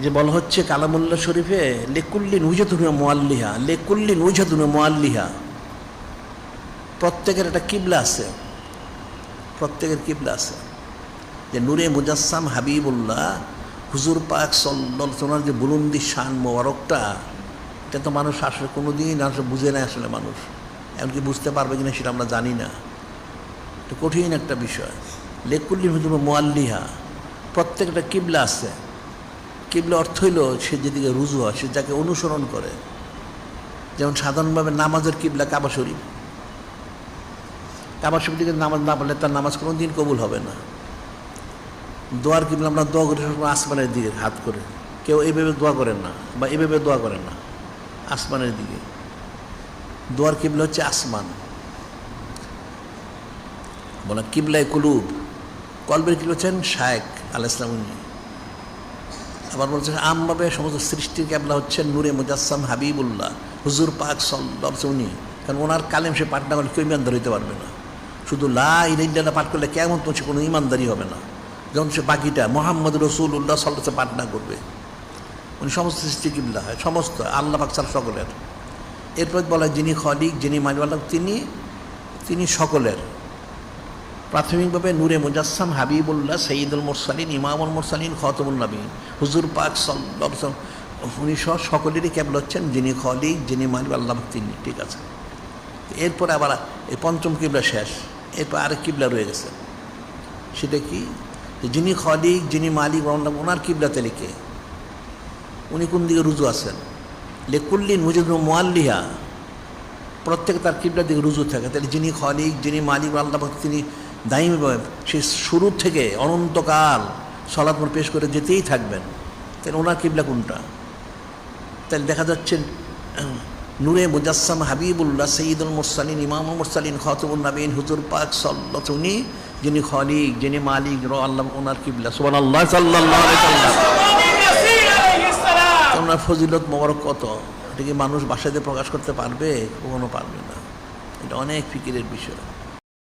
যে বলা হচ্ছে কালামুল্লাহ শরীফে লেকুল্লিন উজাতুন মুআল্লিহা, লেকুল্লিন উজাতুন মুআল্লিহা, প্রত্যেকের একটা কিবলা আছে, প্রত্যেকের কিবলা আছে। যে নূরে মুজাসসাম হাবিবুল্লাহ হুজুর পাক সাল্লাল্লাহু আলাইহি ওয়াসাল্লাম যে বুলন্দি শান মোবারকটা, এটা তো মানুষ আসলে কোনো দিন আসলে বুঝে নেয়। আসলে মানুষ এমনকি বুঝতে পারবে কিনা সেটা আমরা জানি না, এটা কঠিন একটা বিষয়। লেকুল্লিন উজাতুন মুআল্লিহা, প্রত্যেকটা কিবলা আছে। কিবলা অর্থ হইল সে যেদিকে রুজু হয়, সে যাকে অনুসরণ করে। যেমন সাধারণভাবে নামাজের কিবলা কাবা শরীফ, কাবা শরীফ দিকে নামাজ না পড়লে তার নামাজ কোনো দিন কবুল হবে না। দোয়ার কিবলা আমরা দোয়া করি আসমানের দিকে হাত করে, কেউ এইভাবে দোয়া করেন না বা এইভাবে দোয়া করেন না, আসমানের দিকে। দোয়ার কিবলা হচ্ছে আসমান, বলা কিবলায় কুলুব, কলবের কিবলা হচ্ছেন শায়েখ আলাইহিস সালাম। আবার বলছে আমভাবে সমস্ত সৃষ্টির কিবলা হচ্ছেন নূরে মুজাসসাম হাবিবুল্লাহ হুজুর পাক সাল্লাল্লাহু আলাইহি ওয়াসাল্লাম। কারণ ওনার কালেম সে পাঠ না করলে কেউ ইমানদার হইতে পারবে না। শুধু লা ইলাহা ইল্লাল্লাহ পাঠ করলে কেমন তো কোনো ইমানদারি হবে না। যখন সে বাকিটা মুহাম্মদ রাসূলুল্লাহ সাল্লাল্লাহু আলাইহি ওয়াসাল্লাম পাঠ না করবে, উনি সমস্ত সৃষ্টি কিবলা হয়, সমস্ত আল্লাহ পাক ছাড়া সকলের। এরপর বলা যিনি খলিক, যিনি মালিক, তিনি সকলের। প্রাথমিকভাবে নূরে মুজাসসাম হাবিবুল্লাহ সৈয়দুল মুরসালিন ইমামুল মুরসালিন খাতামুন নবীন হুজুর পাক সাল্লাল্লাহু আলাইহি ওয়াসাল্লাম, উনি সহ সকলেরই কেবল হচ্ছেন যিনি খলিক, যিনি মালিক, আল্লাহ তিনি। ঠিক আছে, এরপরে আবার এই পঞ্চম কিবলা শেষ, এরপর আরেক কিবলা রয়ে গেছে। সেটা কি? যিনি খলিক, যিনি মালিক, ওনার কিবলাতে লিখে উনি কোন দিকে রুজু আছেন। লেকুল্লিন উজাতুন মুআল্লিহা, প্রত্যেকে তার কিবলার দিকে রুজু থাকে। তাহলে যিনি খলিক, যিনি মালিক, আল্লাহ তিনি দায়ীভাবে সে শুরু থেকে অনন্তকাল সালাত পেশ করে যেতেই থাকবেন। তাহলে ওনার কিবলা কোনটা? তাহলে দেখা যাচ্ছে নূরে মুজাসসাম হাবিবুল্লাহ সৈয়দুল মুরসালিন ইমামুল মুরসালিন খাতামুন নবীন হুজুর পাক সাল্লাল্লাহু আলাইহি ওয়াসাল্লাম, যিনি খলিক, যিনি মালিক, আল্লাহ ওনার কিবলা। সুবহানাল্লাহ সাল্লাল্লাহু আলাইহি ওয়াসাল্লাম। ওনার ফজিলত মোবারক কত, এটা কি মানুষ ভাষাতে প্রকাশ করতে পারবে? কখনো পারবে না। এটা অনেক ফিকিরের বিষয়।